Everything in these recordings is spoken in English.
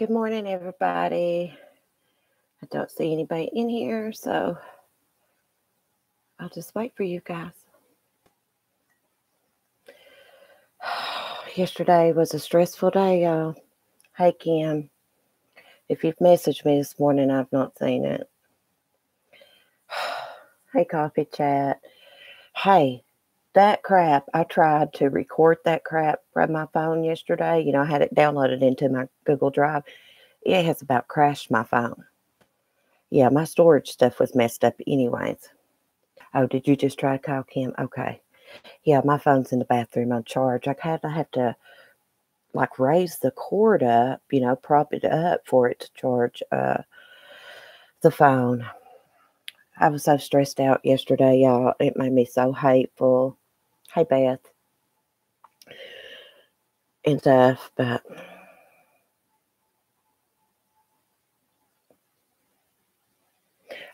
Good morning, everybody. I don't see anybody in here, so I'll just wait for you guys. Yesterday was a stressful day, y'all. Hey, Kim. If you've messaged me this morning, I've not seen it. Hey, Coffee Chat. Hey, that crap, I tried to record that crap from my phone yesterday. You know, I had it downloaded into my Google Drive. It has about crashed my phone. Yeah, my storage stuff was messed up anyways. Oh, did you just try to call Kim? Okay. Yeah, my phone's in the bathroom on charge. I kind of have to like raise the cord up, prop it up for it to charge the phone. I was so stressed out yesterday, y'all. It made me so hateful. Hey, Beth. And stuff, but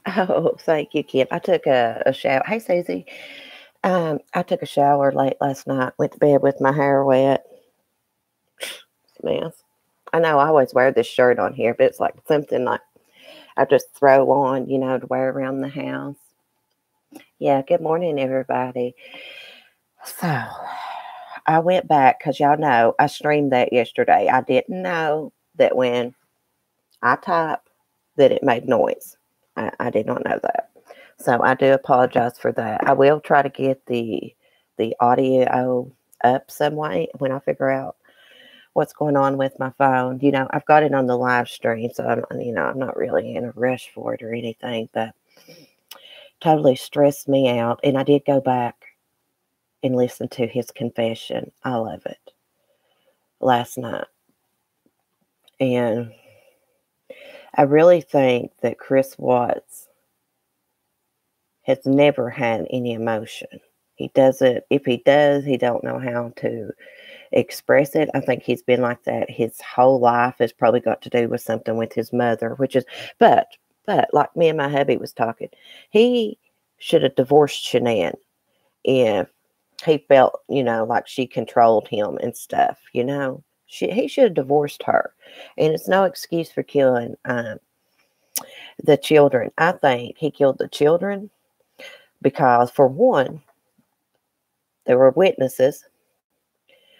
oh, thank you, Kim. I took a shower. Hey, Susie. I took a shower late last night. Went to bed with my hair wet. Mess. I know I always wear this shirt on here, but it's like something like I just throw on, to wear around the house. Yeah, good morning, everybody. So I went back because y'all know I streamed that yesterday. I didn't know that when I type that it made noise. I did not know that. So I do apologize for that. I will try to get the audio up some way when I figure out what's going on with my phone. I've got it on the live stream, so I'm not really in a rush for it or anything, but totally stressed me out. And I did go back and listen to his confession, all of it, last night. And I really think that Chris Watts has never had any emotion. He doesn't, if he does, he don't know how to express it. I think he's been like that his whole life. Has probably got to do with something with his mother, but like me and my hubby was talking, he should have divorced Shanann if he felt, like she controlled him and stuff, he should have divorced her. And it's no excuse for killing the children. I think he killed the children because, for one, there were witnesses,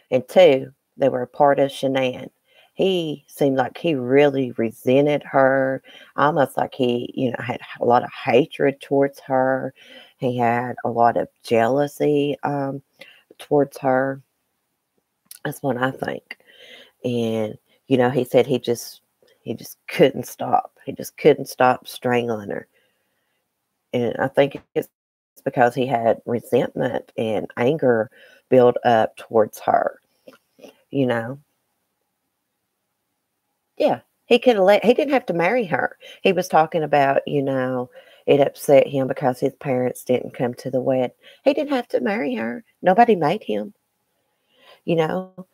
and two, they were a part of Shanann. He seemed like he really resented her, almost like he, had a lot of hatred towards her. He had a lot of jealousy towards her. That's what I think. And, he said he just couldn't stop. He just couldn't stop strangling her. And I think it's because he had resentment and anger build up towards her, Yeah, he didn't have to marry her. He was talking about, it upset him because his parents didn't come to the wedding. He didn't have to marry her. Nobody made him, you know.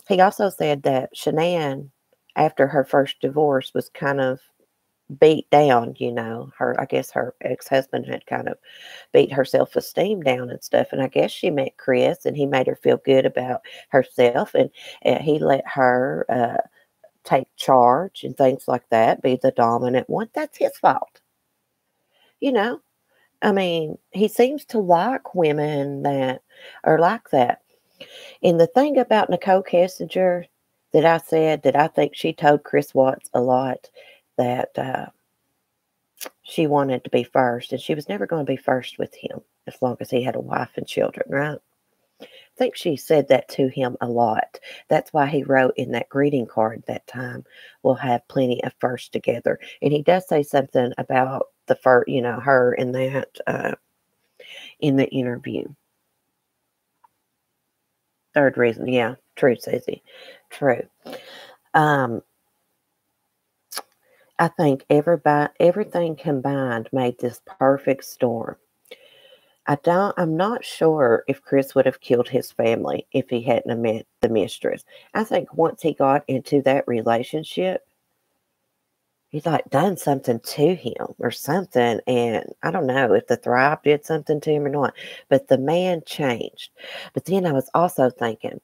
He also said that Shanann, after her first divorce, was kind of beat down, I guess her ex-husband had kind of beat her self-esteem down and stuff. And I guess she met Chris and he made her feel good about herself. And he let her take charge and things like that, be the dominant one. That's his fault. I mean, he seems to like women that are like that. And the thing about Nicole Kessinger that I said that I think she told Chris Watts a lot that she wanted to be first, and she was never going to be first with him as long as he had a wife and children, right? I think she said that to him a lot. That's why he wrote in that greeting card that time, "We'll have plenty of first together." And he does say something about the first, her in that in the interview. Third reason, yeah, true, Susie, true. I think everything combined made this perfect storm. I'm not sure if Chris would have killed his family if he hadn't met the mistress. I think once he got into that relationship, he's like done something to him or something. And I don't know if the Thrive did something to him or not, but the man changed. But then I was also thinking,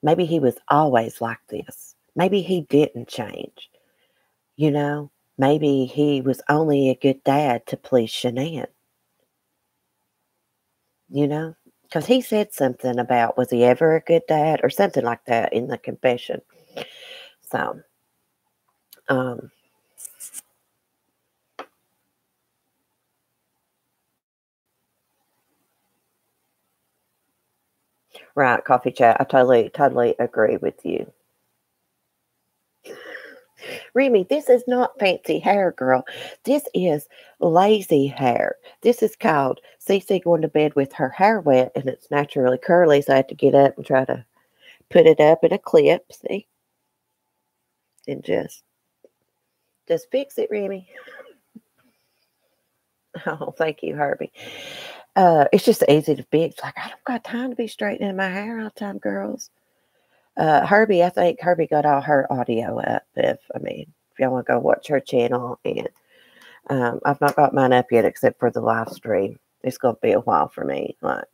maybe he was always like this. Maybe he didn't change, you know? Maybe he was only a good dad to please Shanann, you know? Because he said something about, was he ever a good dad or something like that in the confession. So, um, right, coffee chat. I totally agree with you. Remy, this is not fancy hair, girl. This is lazy hair. This is called Cece going to bed with her hair wet and it's naturally curly, so I have to get up and try to put it up in a clip, see? And just fix it, Remy. Oh, thank you, Herbie. It's just easy to fix. Like, I don't got time to be straightening my hair all the time, girls. Herbie, I think Herbie got all her audio up. If y'all want to go watch her channel, and I've not got mine up yet except for the live stream. It's going to be a while for me. Like,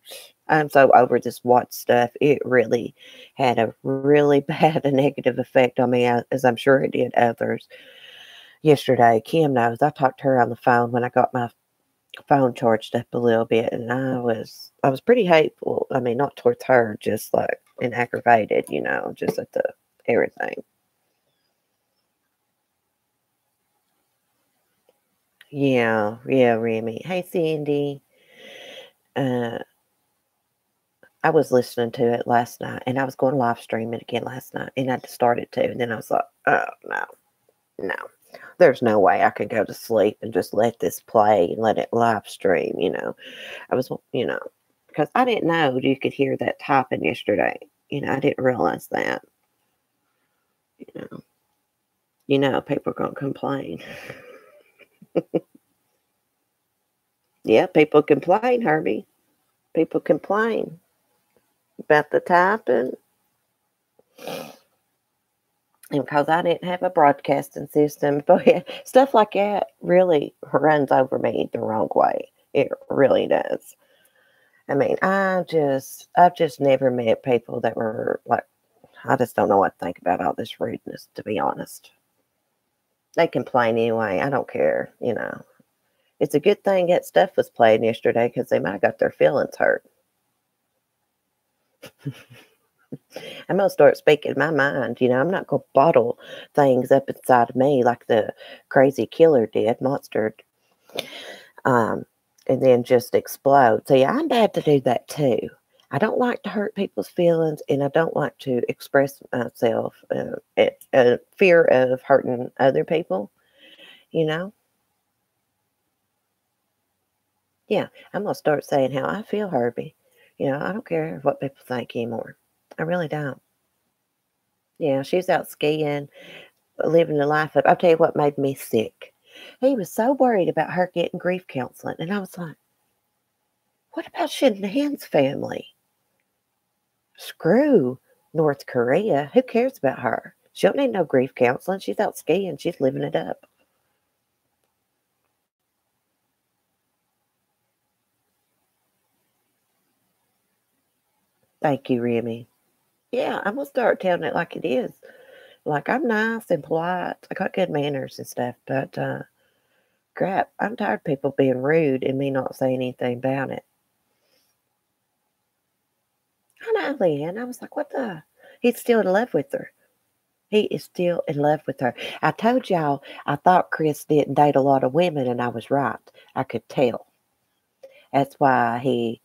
I'm so over this watch stuff. It really had a really bad negative effect on me, as I'm sure it did others. Yesterday, Kim knows I talked to her on the phone when I got my phone charged up a little bit, and I was pretty hateful. I mean, not towards her, just like and aggravated, just at the everything. Yeah, Remy. Hey, Cindy. Uh, I was listening to it last night, and I was going to live stream it again last night, and I started to, and then I was like, oh no, there's no way I could go to sleep and just let this play and let it live stream. I was, because I didn't know you could hear that typing yesterday. I didn't realize that. You know, people are gonna complain. Yeah, people complain, Herbie. People complain about the typing. And because I didn't have a broadcasting system, but yeah, stuff like that really runs over me the wrong way. It really does. I mean, I've just never met people that were like, I just don't know what to think about all this rudeness, to be honest. They complain anyway. I don't care. It's a good thing that stuff was played yesterday because they might have got their feelings hurt. I'm going to start speaking my mind. I'm not going to bottle things up inside of me like the crazy killer did, Monster, and then just explode. See, I'm bad to do that too. I don't like to hurt people's feelings, and I don't like to express myself fear of hurting other people, you know? Yeah, I'm going to start saying how I feel, Herbie. I don't care what people think anymore. I really don't. Yeah, she's out skiing, living the life of. I'll tell you what made me sick. He was so worried about her getting grief counseling. And I was like, what about Shanann's family? Screw North Korea. Who cares about her? She don't need no grief counseling. She's out skiing. She's living it up. Thank you, Remy. Yeah, I'm going to start telling it like it is. Like, I'm nice and polite. I got good manners and stuff, but crap, I'm tired of people being rude and me not saying anything about it. I know, Leanne. I was like, what the? He's still in love with her. He is still in love with her. I told y'all I thought Chris didn't date a lot of women, and I was right. I could tell. That's why he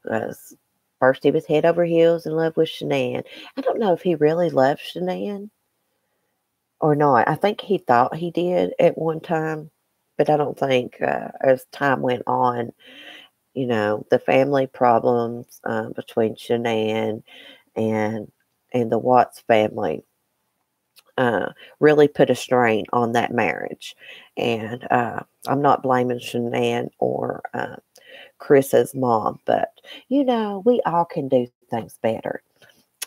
was first he was head over heels in love with Shanann. I don't know if he really loved Shanann or not. I think he thought he did at one time, but I don't think as time went on, the family problems between Shanann and the Watts family really put a strain on that marriage. And I'm not blaming Shanann or Chris's mom, but we all can do things better.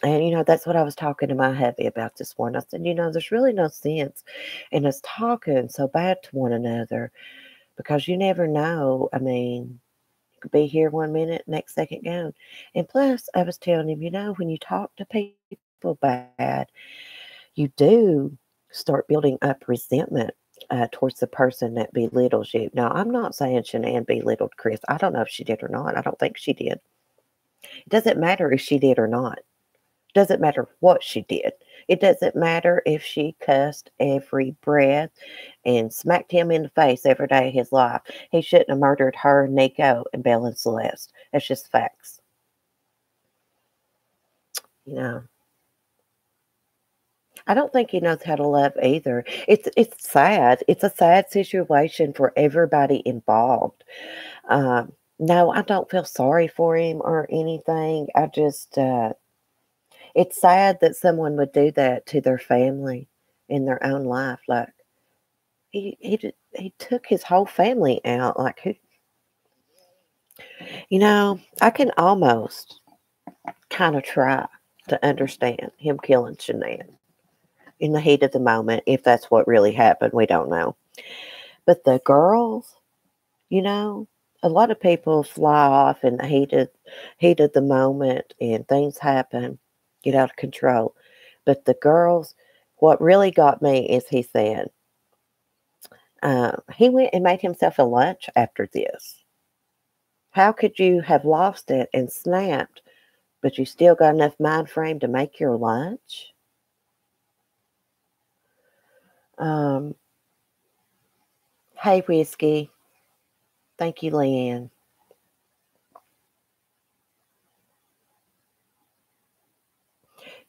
And that's what I was talking to my hubby about this morning. I said, there's really no sense in us talking so bad to one another because you never know. I mean, you could be here one minute, next second gone. And plus, I was telling him, when you talk to people bad, you do start building up resentment towards the person that belittles you. Now, I'm not saying Shanann belittled Chris. I don't know if she did or not. I don't think she did. It doesn't matter if she did or not. It doesn't matter what she did. It doesn't matter if she cussed every breath and smacked him in the face every day of his life. He shouldn't have murdered her, Nico, and Belle and Celeste. That's just facts. You know, I don't think he knows how to love either. It's sad. It's a sad situation for everybody involved. No, I don't feel sorry for him or anything. I just, it's sad that someone would do that to their family in their own life. Like he took his whole family out. Like who, I can almost kind of try to understand him killing Shanann in the heat of the moment, if that's what really happened. We don't know. But the girls, a lot of people fly off in the heat of the moment and things happen, get out of control. But the girls, what really got me is he said, he went and made himself a lunch after this. How could you have lost it and snapped, but you still got enough mind frame to make your lunch? Hey, Whiskey. Thank you, Leanne.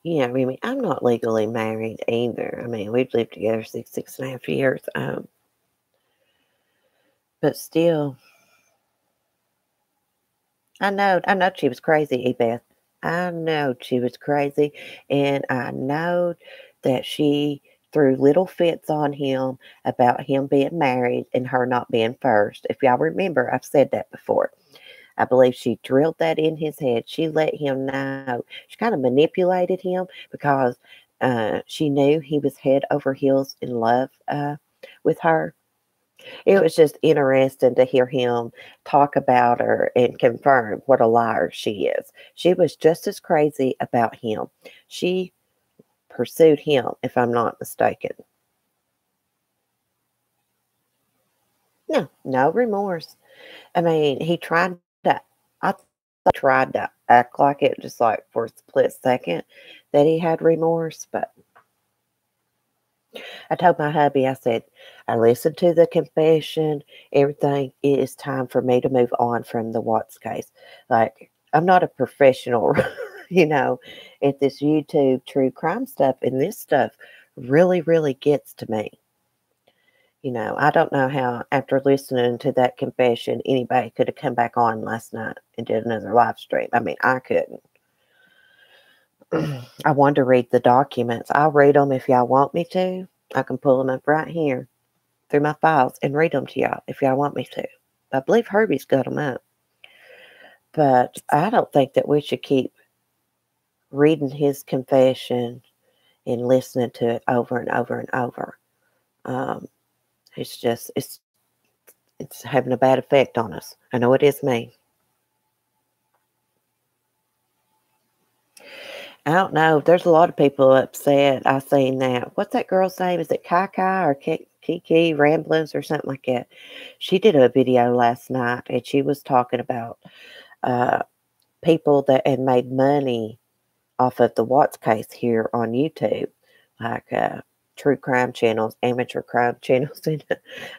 I mean, I'm not legally married either. I mean, we've lived together 6.5 years. But still, I know she was crazy, Ebeth. I know she was crazy, and I know that she threw little fits on him about him being married and her not being first. If y'all remember, I've said that before. I believe she drilled that in his head. She let him know. She kind of manipulated him because she knew he was head over heels in love with her. It was just interesting to hear him talk about her and confirm what a liar she is. She was just as crazy about him. She pursued him, if I'm not mistaken. No remorse. I mean, I tried to act like it just like for a split second that he had remorse, but I told my hubby, I said, I listened to the confession, everything. It is time for me to move on from the Watts case. Like, I'm not a professional, at this YouTube true crime stuff, and this stuff really, really gets to me. I don't know how, after listening to that confession, anybody could have come back on last night and did another live stream. I mean, I couldn't. I wanted to read the documents. I'll read them if y'all want me to. I can pull them up right here through my files and read them to y'all if y'all want me to. I believe Herbie's got them up. But I don't think that we should keep reading his confession and listening to it over and over and over. It's having a bad effect on us. I know it is me. I don't know. There's a lot of people upset. I seen that. What's that girl's name? Is it Kai or Kiki Ramblings or something like that? She did a video last night and she was talking about people that had made money off of the Watts case here on YouTube, like true crime channels, amateur crime channels. And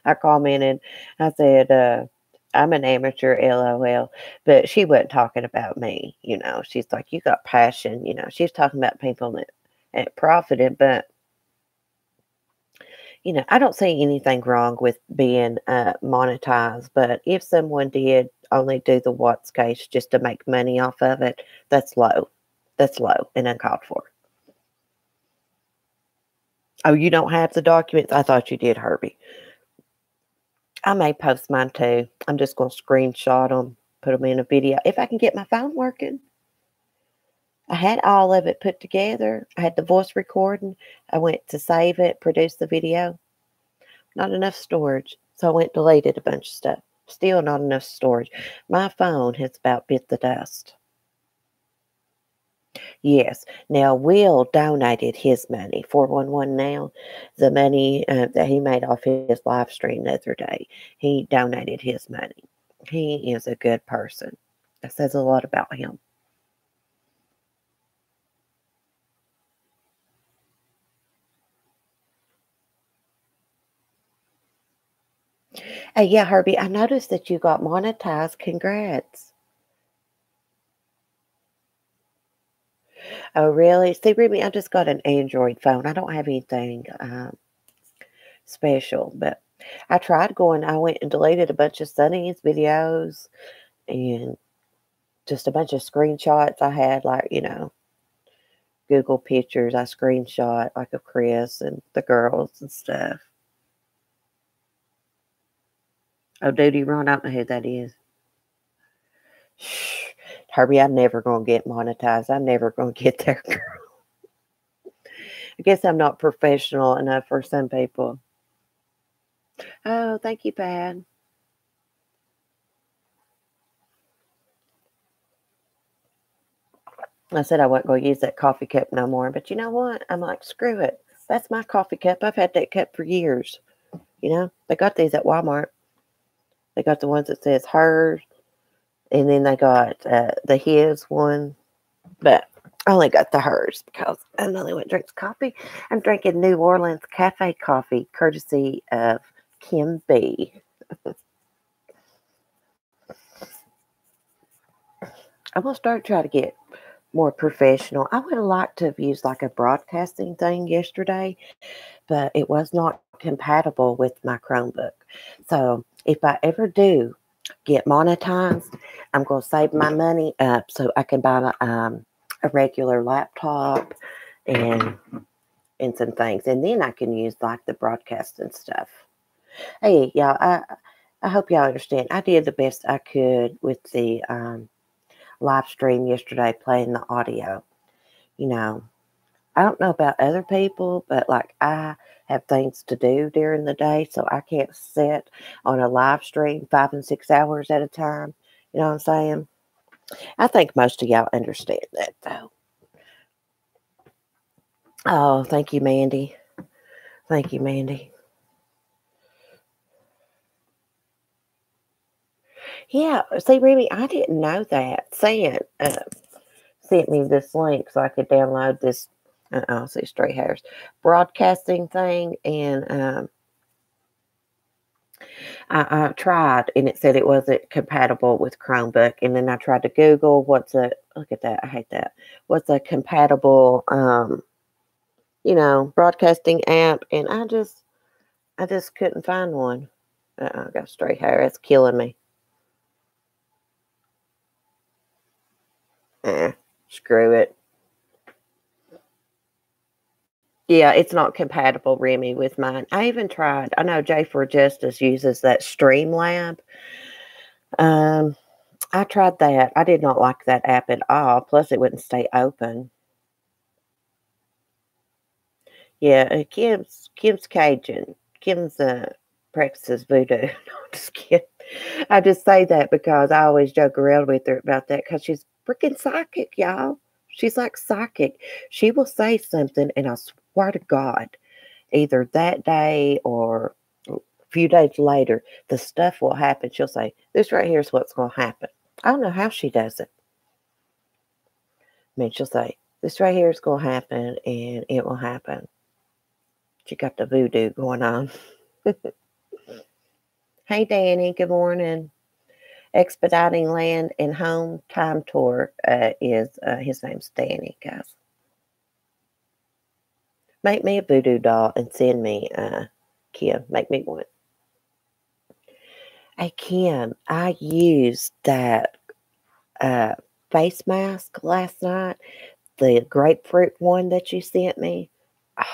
I commented, I said, I'm an amateur, LOL. But she wasn't talking about me, She's like, you got passion, She's talking about people that profited, but I don't see anything wrong with being monetized. But if someone did only do the Watts case just to make money off of it, that's low. That's low and uncalled for. Oh, you don't have the documents? I thought you did, Herbie. I may post mine too. I'm just going to screenshot them, put them in a video. If I can get my phone working. I had all of it put together. I had the voice recording. I went to save it, produce the video. Not enough storage. So I went and deleted a bunch of stuff. Still not enough storage. My phone has about bit the dust. Yes. Now, Will donated his money, 411 now, the money that he made off his live stream the other day. He donated his money. He is a good person. That says a lot about him. Hey, yeah, Herbie, I noticed that you got monetized. Congrats. Oh, really? See, Ruby, I just got an Android phone. I don't have anything special, but I tried going. I went and deleted a bunch of Sunny's videos and just a bunch of screenshots I had, like, Google pictures I screenshot, like of Chris and the girls and stuff. Oh, Duty Ron, I don't know who that is. Shh. Herbie, I'm never going to get monetized. I'm never going to get there, girl. I guess I'm not professional enough for some people. Oh, thank you, Pat. I said I wasn't going to use that coffee cup no more, but you know what? I'm like, screw it. That's my coffee cup. I've had that cup for years. They got these at Walmart. They got the ones that says hers, and then they got the his one, but I only got the hers because I'm the only one that drinks coffee. I'm drinking New Orleans Cafe coffee, courtesy of Kim B. I'm going to start trying to get more professional. I would have liked to have used like a broadcasting thing yesterday, but it was not compatible with my Chromebook. So if I ever do get monetized, I'm going to save my money up so I can buy a regular laptop and some things, and then I can use like the broadcast and stuff. Hey, y'all, I hope y'all understand. I did the best I could with the live stream yesterday, playing the audio. I don't know about other people, but like I have things to do during the day, so I can't sit on a live stream 5 and 6 hours at a time. You know what I'm saying? I think most of y'all understand that, though. Oh, thank you, Mandy. Thank you, Mandy. Yeah, see, Remy, I didn't know that. Sam sent me this link so I could download this. I'll see straight hairs broadcasting thing, and I tried, and it said it wasn't compatible with Chromebook. And then I tried to Google look at that. I hate that. What's a compatible, broadcasting app? And I just couldn't find one. I got straight hair. It's killing me. Screw it. Yeah, it's not compatible, Remy, with mine. I even tried. I know J for Justice uses that Streamlab. I tried that. I did not like that app at all. Plus, it wouldn't stay open. Yeah, Kim's Cajun. Kim's practices voodoo. No, I'm just kidding. I just say that because I always joke around with her about that because she's freaking psychic, y'all. She's like psychic. She will say something, and I swear to God, either that day or a few days later, the stuff will happen. She'll say, "This right here is what's going to happen." I don't know how she does it. I mean, she'll say, "This right here is going to happen," and it will happen. She got the voodoo going on. Hey, Danny. Good morning. Expediting Land and Home Time Tour is his name's Danny, guys. Make me a voodoo doll and send me Kim. Make me one. Hey, Kim, I used that face mask last night, the grapefruit one that you sent me. Oh,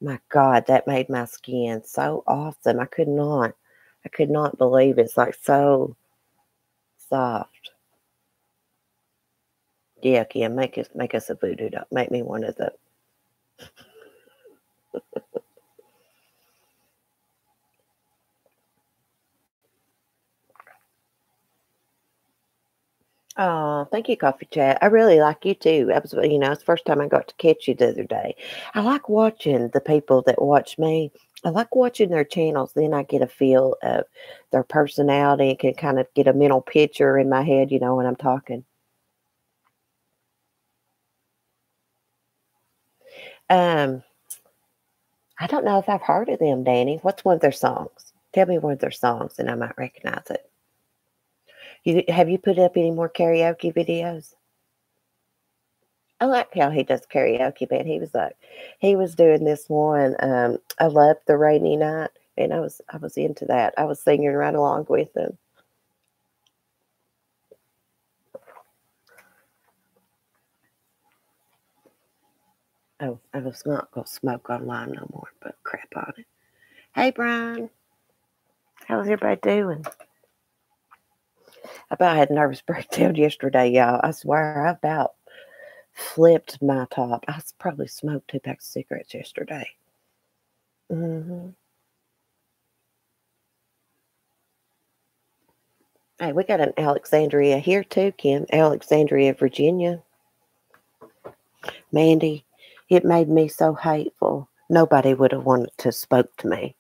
my God, that made my skin so awesome. I could not believe it's like so soft. Yeah, Kim, make us a voodoo doll. Make me one of the. Oh, thank you, Coffee Chat. I really like you too. It's the first time I got to catch you the other day. I like watching the people that watch me. I like watching their channels. Then I get a feel of their personality and can kind of get a mental picture in my head, when I'm talking. Um, I don't know if I've heard of them, Danny. What's one of their songs? Tell me one of their songs and I might recognize it. Have you put up any more karaoke videos? I like how he does karaoke, man. He was doing this one, I Love the Rainy Night, and I was into that. I was singing right along with him. Oh, I was not gonna smoke online no more, but crap on it. Hey, Brian, how's everybody doing? I about had a nervous breakdown yesterday, y'all. I swear, I about flipped my top. Probably smoked 2 packs of cigarettes yesterday. Hmm. Hey, we got an Alexandria here too, Kim. Alexandria, Virginia. Mandy, it made me so hateful. Nobody would have wanted to spoke to me.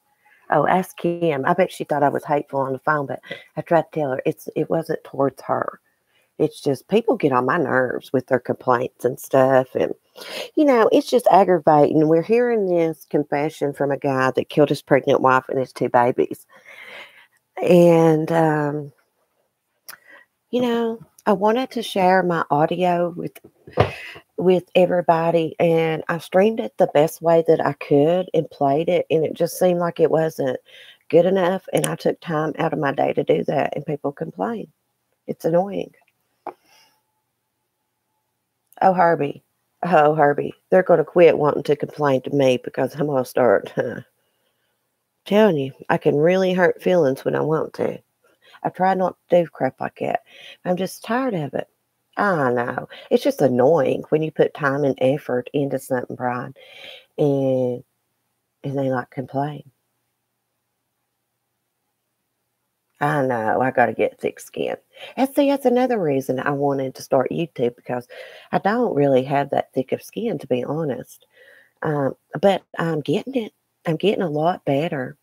Oh, ask Kim. I bet she thought I was hateful on the phone, but I tried to tell her it wasn't towards her. It's just people get on my nerves with their complaints and stuff, and it's just aggravating. We're hearing this confession from a guy that killed his pregnant wife and his 2 babies, and I wanted to share my audio with everybody, and I streamed it the best way that I could and played it, and it just seemed like it wasn't good enough, and I took time out of my day to do that, and people complain. It's annoying. Oh, Herbie. Oh, Herbie. They're going to quit wanting to complain to me because I'm going to start telling you, I can really hurt feelings when I want to. I try not to do crap like that. I'm just tired of it. I know. It's just annoying when you put time and effort into something, Brian, and they like complain. I know. I got to get thick skin. And see, that's another reason I wanted to start YouTube because I don't really have that thick of skin, to be honest. But I'm getting it. I'm getting a lot better.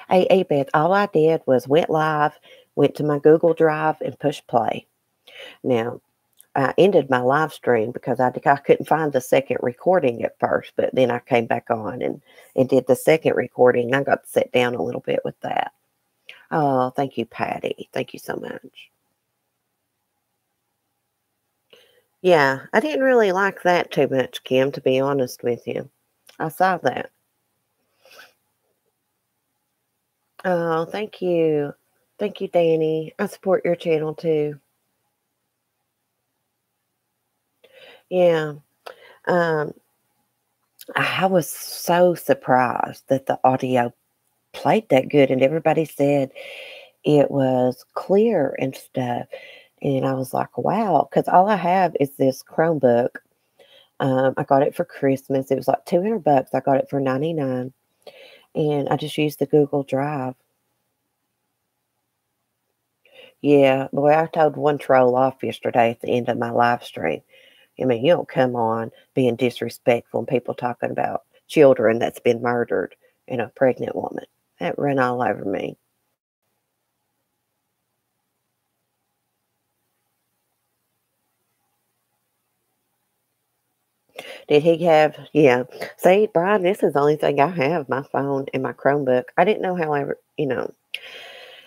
Hey, Beth, all I did was went live, went to my Google Drive, and pushed play. Now, I ended my live stream because I couldn't find the second recording at first, but then I came back on and did the second recording. I got to sit down a little bit with that. Oh, thank you, Patty. Thank you so much. Yeah, I didn't really like that too much, Kim, to be honest with you. I saw that. Oh, thank you. Thank you, Danny. I support your channel too. Yeah. Um, I was so surprised that the audio played that good and everybody said it was clear and stuff. And I was like, wow, because all I have is this Chromebook. I got it for Christmas. It was like $200. I got it for 99, and I just used the Google Drive. Yeah, boy, I told one troll off yesterday at the end of my live stream. I mean, you don't come on being disrespectful and people talking about children that's been murdered and a pregnant woman. That ran all over me. Did he have, yeah. See, Brian, this is the only thing I have, my phone and my Chromebook. I didn't know, however,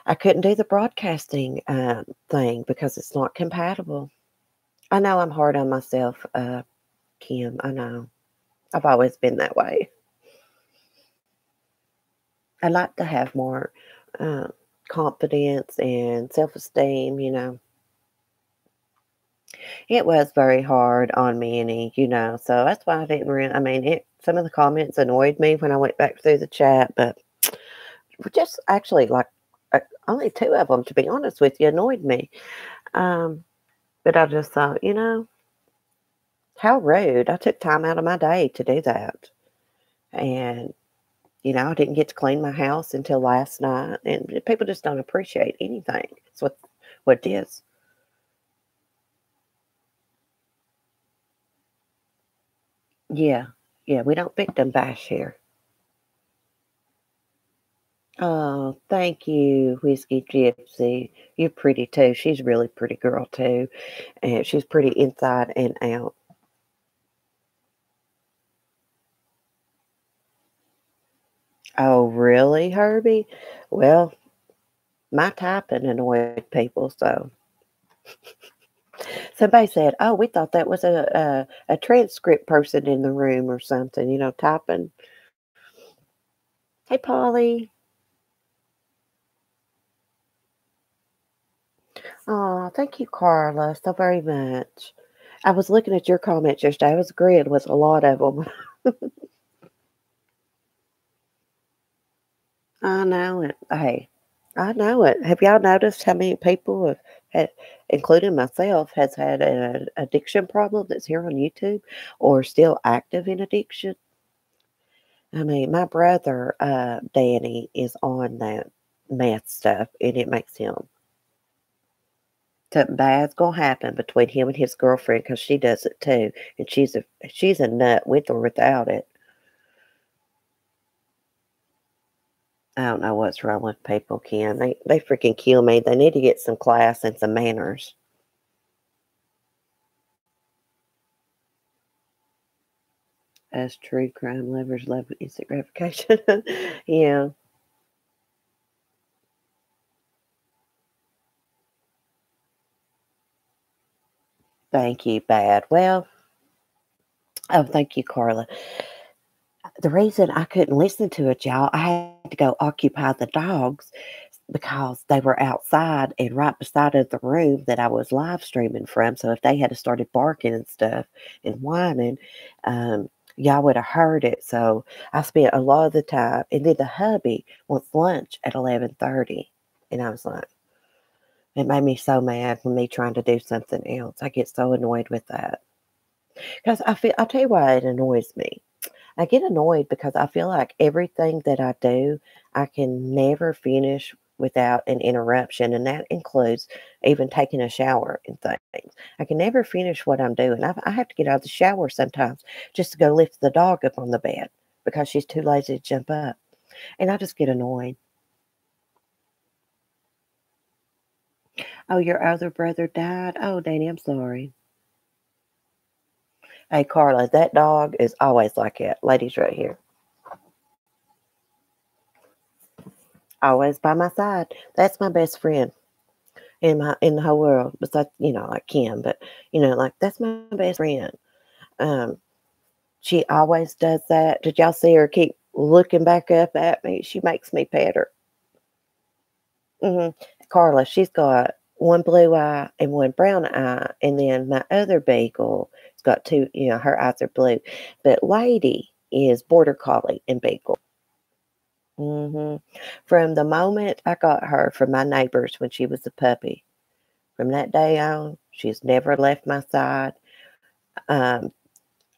I couldn't do the broadcasting thing because it's not compatible. I know I'm hard on myself, Kim. I know. I've always been that way. I like to have more uh, confidence and self esteem. It was very hard on me, so that's why I didn't really, I mean, some of the comments annoyed me when I went back through the chat, but just actually like only 2 of them, to be honest with you, annoyed me. Um, but I just thought, how rude. I took time out of my day to do that. And, I didn't get to clean my house until last night. And people just don't appreciate anything. It's what it is. Yeah. Yeah, we don't victim bash here. Oh, thank you, Whiskey Gypsy. You're pretty too. She's a really pretty girl too. And she's pretty inside and out. Oh, really, Herbie? Well, my typing annoyed people, so somebody said, "Oh, we thought that was a transcript person in the room or something," typing. Hey, Polly. Oh, thank you, Carla, so very much. I was looking at your comments yesterday. I was agreeing with a lot of them. I know it. Hey, I know it. Have y'all noticed how many people have had, including myself, has had an addiction problem that's here on YouTube or still active in addiction? I mean, my brother, Danny, is on that meth stuff, and it makes him. Something bad's gonna happen between him and his girlfriend because she does it too, and she's a nut with or without it. I don't know what's wrong with people, Ken. They freaking kill me. They need to get some class and some manners. As true crime lovers love instant gratification. Yeah. Thank you, bad. Well, oh, thank you, Carla. The reason I couldn't listen to it, y'all, I had to go occupy the dogs because they were outside and right beside of the room that I was live streaming from. So if they had started barking and stuff and whining, y'all would have heard it. So I spent a lot of the time, and then the hubby wants lunch at 11:30, and I was like, it made me so mad when me trying to do something else. I get so annoyed with that because I'll tell you why it annoys me. I get annoyed because I feel like everything that I do, I can never finish without an interruption, and that includes even taking a shower and things. I can never finish what I'm doing. I have to get out of the shower sometimes just to go lift the dog up on the bed because she's too lazy to jump up, and I just get annoyed. Oh, your other brother died? Oh, Danny, I'm sorry. Hey, Carla, that dog is always like that. Lady's right here. Always by my side. That's my best friend in the whole world. Besides, like Kim, but like that's my best friend. Um, she always does that. Did y'all see her keep looking back up at me? She makes me pet her. hmm Carla, she's got one blue eye and one brown eye, and then my other beagle has got two. Her eyes are blue, but Lady is border collie and beagle. hmm From the moment I got her from my neighbors when she was a puppy, from that day on, she's never left my side. Um,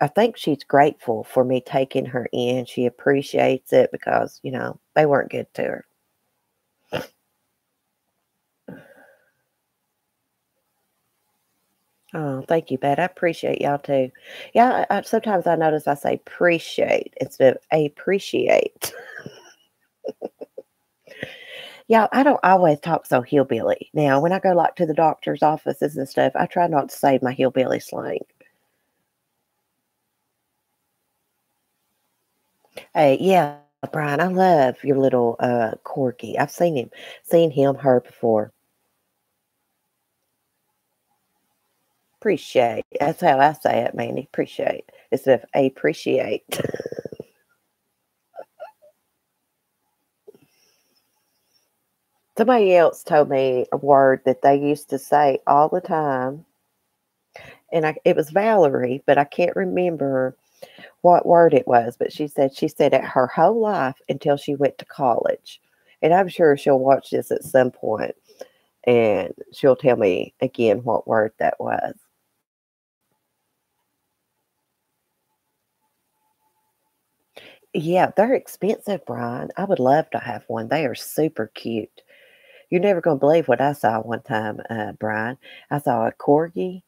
I think she's grateful for me taking her in. She appreciates it because, they weren't good to her. Oh, thank you, Pat. I appreciate y'all too. Yeah, sometimes I notice I say appreciate instead of appreciate. Yeah, I don't always talk so hillbilly. Now, when I go like to the doctor's offices and stuff, I try not to say my hillbilly slang. Hey, yeah, Brian, I love your little corgi. I've seen her before. Appreciate. That's how I say it, Mandy. Appreciate instead of appreciate. Somebody else told me a word that they used to say all the time, and it was Valerie, but I can't remember what word it was. But she said it her whole life until she went to college, and I'm sure she'll watch this at some point, and she'll tell me again what word that was. Yeah, they're expensive, Brian. I would love to have one. They are super cute. You're never gonna believe what I saw one time, Brian. I saw a corgi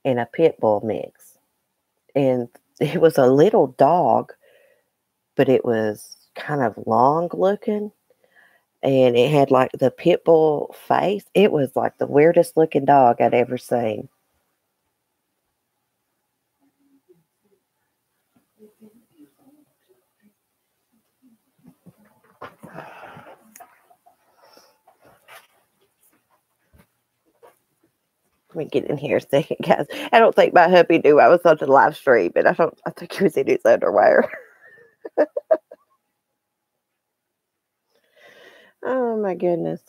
and a pit bull mix, and It was a little dog, but it was kind of long looking, and it had like the pit bull face. It was like the weirdest looking dog I'd ever seen. Let me get in here a second, guys. I don't think my hubby knew I was on the live stream, and I think he was in his underwear. Oh my goodness.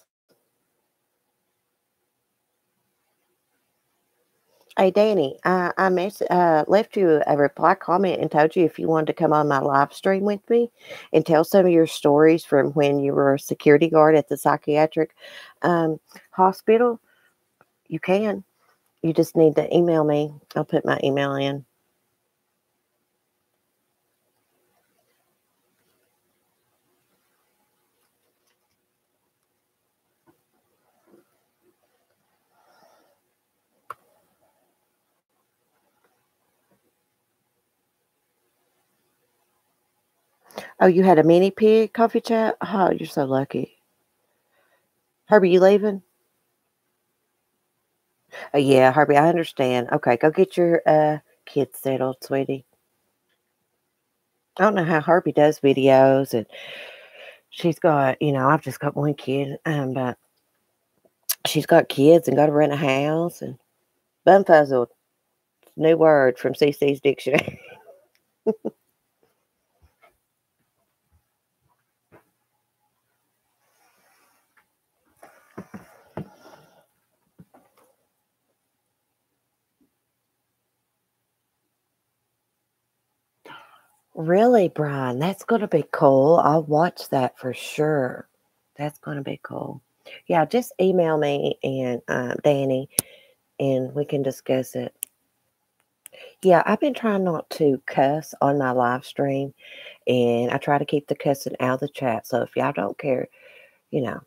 Hey Danny, left you a reply comment and told you if you wanted to come on my live stream with me and tell some of your stories from when you were a security guard at the psychiatric um, hospital. You can. You just need to email me. I'll put my email in. Oh, you had a mini pig coffee chat? Oh, you're so lucky. Herbie, you leaving? Oh, yeah, Herbie, I understand. Okay, go get your kids settled, sweetie. I don't know how Herbie does videos, and she's got, I've just got one kid, but she's got kids and got to rent a house and bumfuzzled. New word from CC's dictionary. Really, Brian? That's going to be cool. I'll watch that for sure. That's going to be cool. Yeah, just email me and Danny, and we can discuss it. Yeah, I've been trying not to cuss on my live stream, and I try to keep the cussing out of the chat. So if y'all don't care, you know,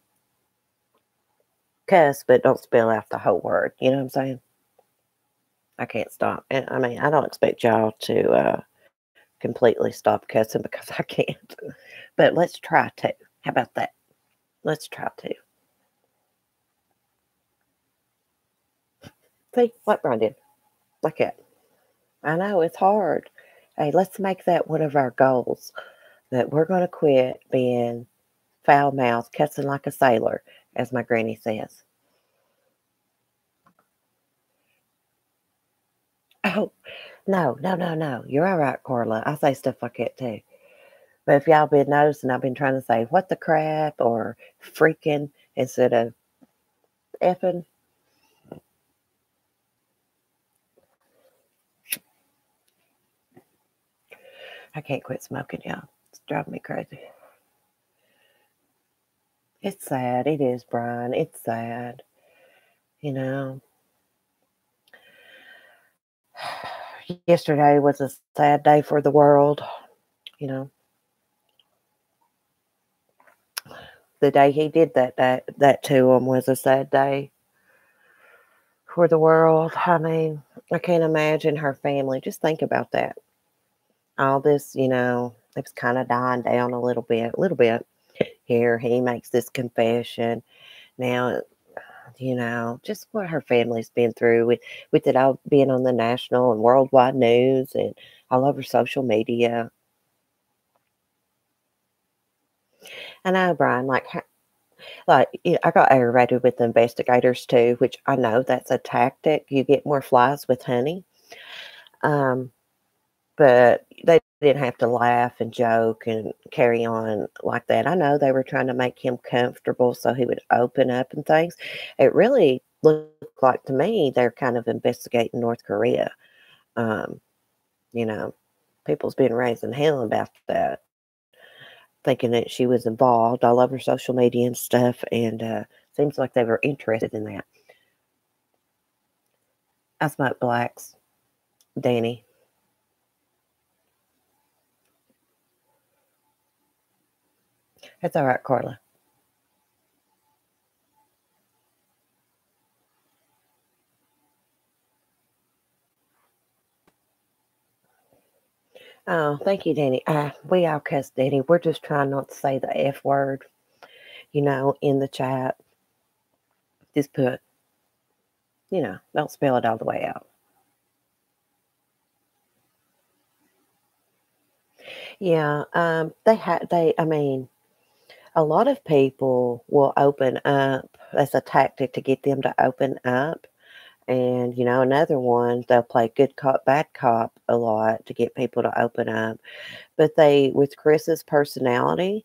cuss, but don't spell out the whole word. You know what I'm saying? I can't stop. And I mean, I don't expect y'all to completely stop cussing because I can't. But let's try to. How about that? Let's try to. See what Brian did? Like that. I know it's hard. Hey, let's make that one of our goals that we're going to quit being foul mouthed, cussing like a sailor, as my granny says. Oh, no, no, no, no. You're all right, Carla. I say stuff like that too. But if y'all been noticing, I've been trying to say what the crap or freaking instead of effing. I can't quit smoking, y'all. It's driving me crazy. It's sad. It is, Brian. It's sad. You know, yesterday was a sad day for the world. You know, the day he did that to him was a sad day for the world. I mean, I can't imagine her family. Just think about that. All this, it was kind of dying down a little bit, Here, he makes this confession. Now, just what her family's been through with it all being on the national and worldwide news and all over social media. I know, Brian, I got aggravated with the investigators too, which I know that's a tactic. You get more flies with honey. Um, but they didn't have to laugh and joke and carry on like that. I know they were trying to make him comfortable so he would open up and things. It really looked like to me they're kind of investigating North Korea. Um, you know, people's been raising hell about that, thinking that she was involved all over social media and stuff, and seems like they were interested in that. I smoke blacks, Danny. That's all right, Carla. Oh, thank you, Danny. We all cuss Danny. We're just trying not to say the F word, in the chat. Just put, don't spell it all the way out. Yeah, I mean, a lot of people will open up. That's a tactic to get them to open up. And, another one, they'll play good cop, bad cop a lot to get people to open up. But with Chris's personality,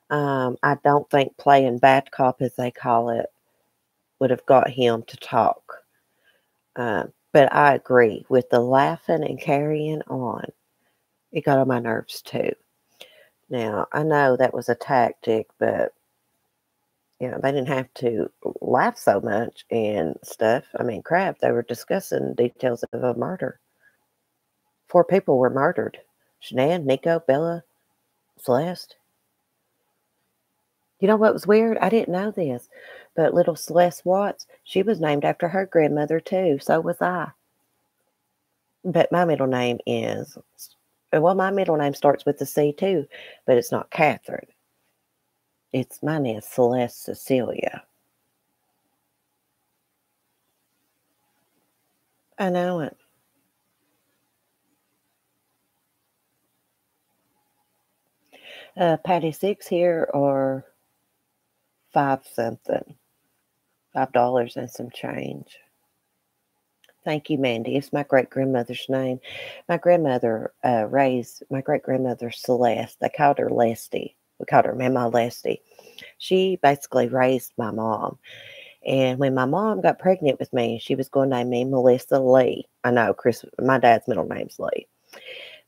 I don't think playing bad cop, as they call it, would have got him to talk. But I agree with the laughing and carrying on. It got on my nerves too. Now, I know that was a tactic, but they didn't have to laugh so much and stuff. I mean, crap, they were discussing details of a murder. 4 people were murdered. Shanann, Nico, Bella, Celeste. You know what was weird? I didn't know this, but little Celeste Watts, she was named after her grandmother too. So was I. But my middle name my middle name starts with a C too, but it's not Catherine. Mine is Celeste Cecilia. I know it. Patty 6 here, or 5 something. $5 and some change. Thank you, Mandy. It's my great grandmother's name. My grandmother raised my great grandmother Celeste. They called her Lesty. We called her Mama Lesty. She basically raised my mom. And when my mom got pregnant with me, she was going to name me Melissa Lee. I know, Chris, my dad's middle name's Lee.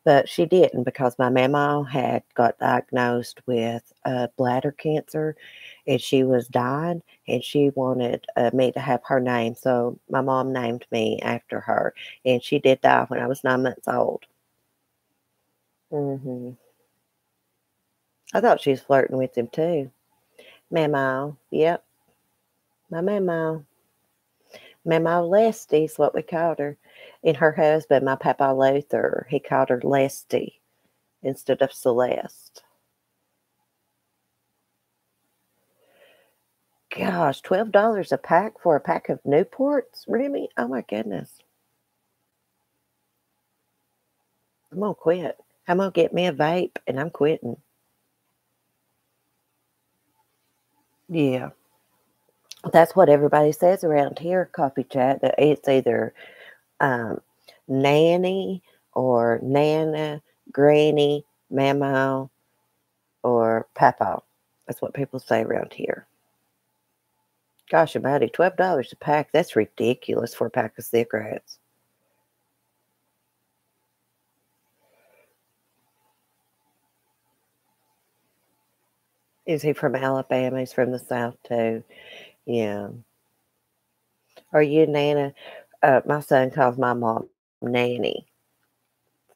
But she didn't, because my mama had got diagnosed with bladder cancer, and she was dying, and she wanted me to have her name. So my mom named me after her, and she did die when I was 9 months old. I thought she was flirting with him too. Mama, yep. My Mama. Mama Lesty is what we called her. And her husband, my Papa Luther, he called her Lesty instead of Celeste. Gosh, $12 a pack for a pack of Newports? Really? Oh my goodness. I'm going to quit. I'm going to get me a vape and I'm quitting. Yeah. That's what everybody says around here, Coffee Chat, that it's either Nanny or Nana, Granny, Mama, or Papa. That's what people say around here. Gosh, almighty, $12 a pack. That's ridiculous for a pack of cigarettes. Is he from Alabama? He's from the South too. Yeah. Are you Nana? My son calls my mom Nanny.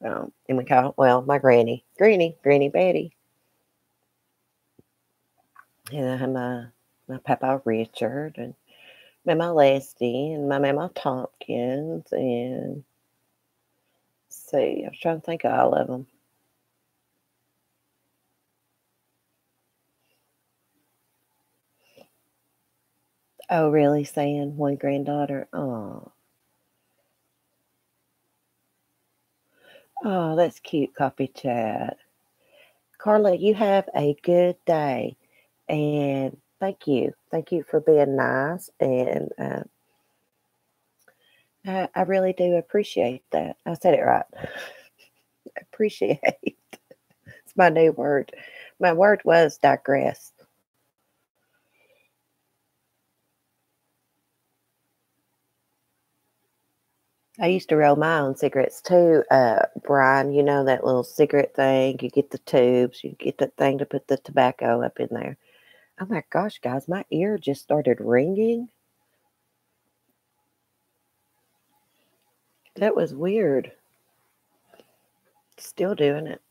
So, and we call, my granny, Granny Betty. And I have my Papa Richard, and Mama Leslie, and my Mama Tompkins, and let's see, I was trying to think of all of them. Oh, really, saying one granddaughter? Oh. Oh, that's cute, Coffee Chat. Carla, you have a good day. And thank you. Thank you for being nice. And I really do appreciate that. I said it right. Appreciate. It's my new word. My word was digress. I used to roll my own cigarettes too, Brian. You know that little cigarette thing? You get the tubes, you get that thing to put the tobacco up in there. Oh my gosh, guys, my ear just started ringing. That was weird. Still doing it.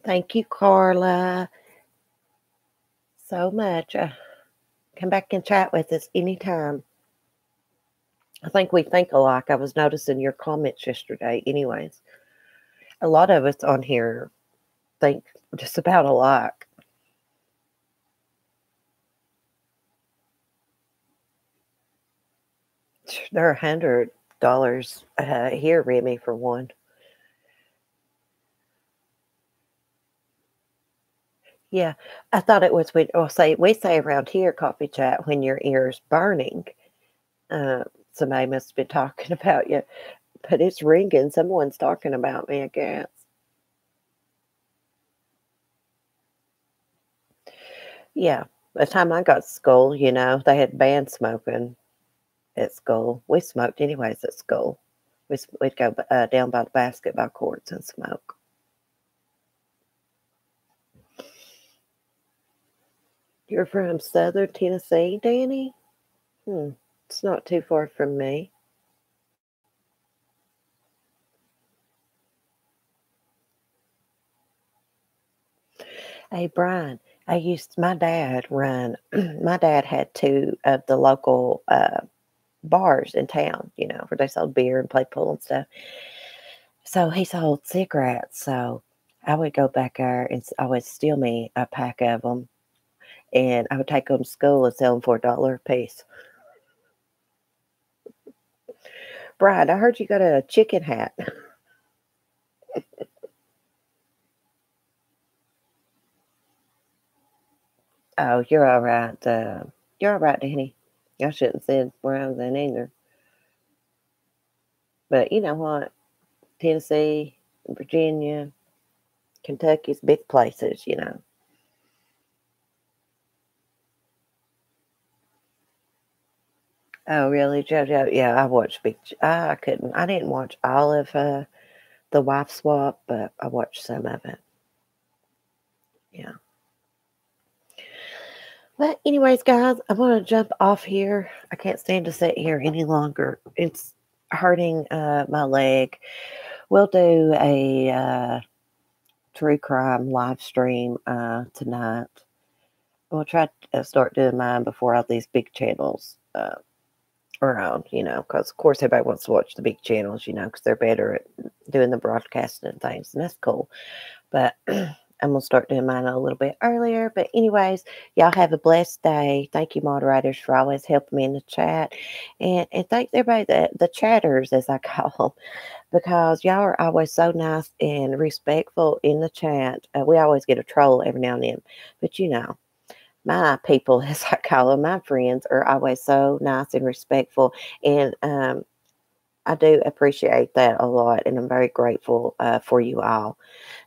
Thank you, Carla, so much. Come back and chat with us anytime. I think we think alike. I was noticing your comments yesterday, anyways. A lot of us on here think just about alike. They're $100 here, Remy, for one. Yeah, I thought it was when, well, we say around here, coffee chat, when your ear's burning. Uh, Somebody must have been talking about you, but it's ringing. Someone's talking about me, I guess. Yeah, by the time I got to school, they had banned smoking at school. We smoked anyways at school. We'd go down by the basketball courts and smoke. You're from Southern Tennessee, Danny? It's not too far from me. Hey, Brian, my dad run, my dad had two of the local bars in town, where they sold beer and played pool and stuff. So he sold cigarettes. So I would go back there and I would steal me a pack of them, and I would take them to school and sell them for $1 a piece. Brian, I heard you got a chicken hat. Oh, you're all right. You're all right, Danny. I shouldn't have said where I was in either. But you know what? Tennessee, Virginia, Kentucky's big places. Oh, really, JoJo? Yeah, I watched I couldn't. I didn't watch all of the Wife Swap, but I watched some of it. Yeah. But anyways, guys, I'm gonna jump off here. I can't stand to sit here any longer. It's hurting my leg. We'll do a true crime live stream tonight. We'll try to start doing mine before all these big channels around, because of course everybody wants to watch the big channels, because they're better at doing the broadcasting and things, and that's cool. But I'm going to start doing mine a little bit earlier. But anyways, y'all have a blessed day. Thank you, moderators, for always helping me in the chat. And thanks everybody, the chatters, as I call them, because y'all are always so nice and respectful in the chat. We always get a troll every now and then. But my people, as I call them, my friends, are always so nice and respectful. And I do appreciate that a lot. And I'm very grateful for you all.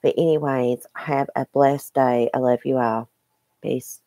But anyways, have a blessed day. I love you all. Peace.